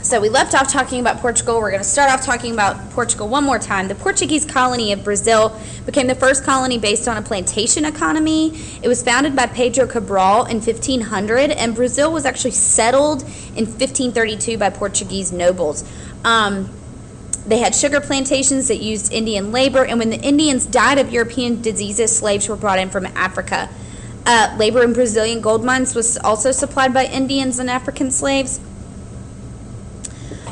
So we left off talking about Portugal. We're going to start off talking about Portugal one more time. The Portuguese colony of Brazil became the first colony based on a plantation economy. It was founded by Pedro Cabral in 1500, and Brazil was actually settled in 1532 by Portuguese nobles. They had sugar plantations that used Indian labor, and when the Indians died of European diseases, slaves were brought in from Africa. Labor in Brazilian gold mines was also supplied by Indians and African slaves.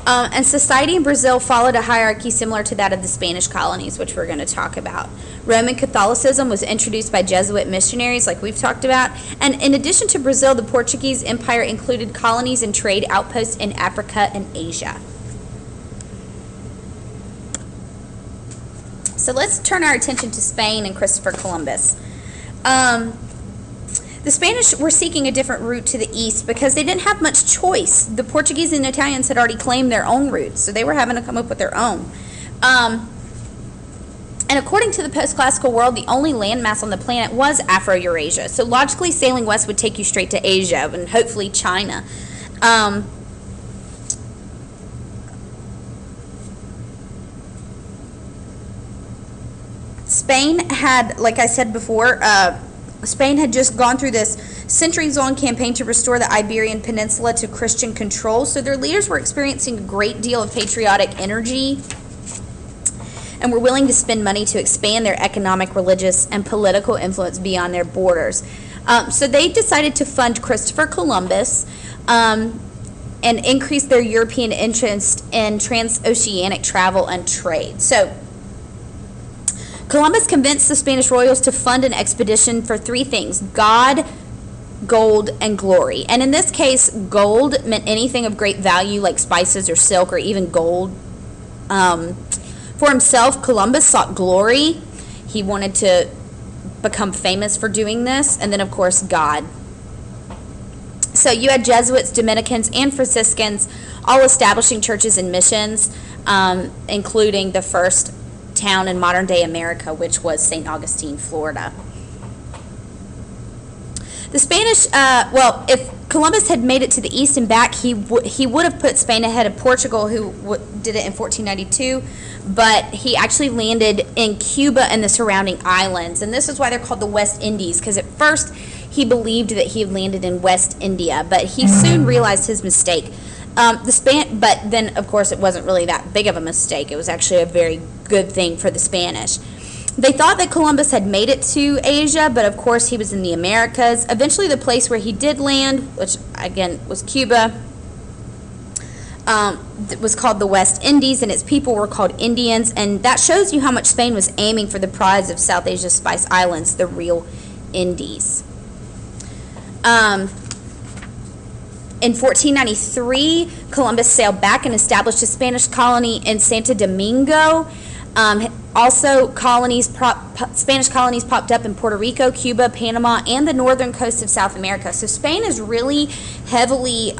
And society in Brazil followed a hierarchy similar to that of the Spanish colonies, which we're going to talk about. Roman Catholicism was introduced by Jesuit missionaries, like we've talked about. And in addition to Brazil, the Portuguese Empire included colonies and trade outposts in Africa and Asia. So let's turn our attention to Spain and Christopher Columbus. The Spanish were seeking a different route to the east because they didn't have much choice. The Portuguese and Italians had already claimed their own routes, so they were having to come up with their own. And according to the post-classical world, the only landmass on the planet was Afro-Eurasia. So logically, sailing west would take you straight to Asia and hopefully China. Spain had, like I said before, Spain had just gone through this centuries-long campaign to restore the Iberian Peninsula to Christian control, so their leaders were experiencing a great deal of patriotic energy and were willing to spend money to expand their economic, religious, and political influence beyond their borders. So they decided to fund Christopher Columbus and increase their European interest in transoceanic travel and trade. So Columbus convinced the Spanish royals to fund an expedition for three things: God, gold, and glory. And in this case, gold meant anything of great value like spices or silk or even gold. For himself, Columbus sought glory. He wanted to become famous for doing this. And then, of course, God. So you had Jesuits, Dominicans, and Franciscans all establishing churches and missions, including the first town in modern-day America, which was St. Augustine, Florida. The Spanish, if Columbus had made it to the east and back, he would have put Spain ahead of Portugal, who did it in 1492, but he actually landed in Cuba and the surrounding islands, and this is why they're called the West Indies, because at first he believed that he had landed in West India, but he soon realized his mistake. But then, of course, it wasn't really that big of a mistake. It was actually a very good thing for the Spanish. They thought that Columbus had made it to Asia, but of course he was in the Americas. Eventually, the place where he did land, which again was Cuba, was called the West Indies, and its people were called Indians. And that shows you how much Spain was aiming for the prize of South Asia's Spice Islands, the real Indies. In 1493, Columbus sailed back and established a Spanish colony in Santo Domingo. Also, Spanish colonies popped up in Puerto Rico, Cuba, Panama, and the northern coast of South America. So Spain is really heavily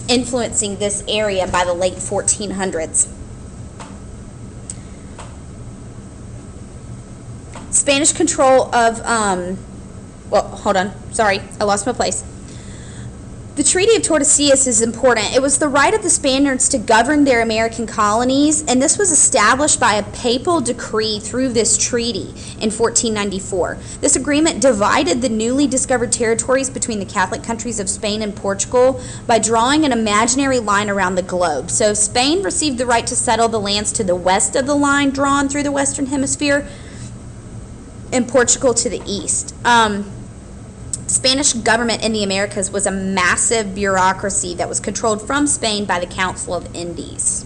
influencing this area by the late 1400s. Spanish control of, hold on, sorry, I lost my place. The Treaty of Tordesillas is important. It was the right of the Spaniards to govern their American colonies, and this was established by a papal decree through this treaty in 1494. This agreement divided the newly discovered territories between the Catholic countries of Spain and Portugal by drawing an imaginary line around the globe. So Spain received the right to settle the lands to the west of the line drawn through the Western Hemisphere, and Portugal to the east. Spanish government in the Americas was a massive bureaucracy that was controlled from Spain by the Council of Indies.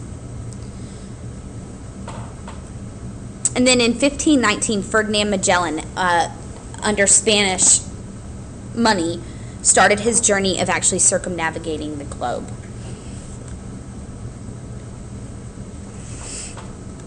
And then in 1519, Ferdinand Magellan, under Spanish money, started his journey of actually circumnavigating the globe.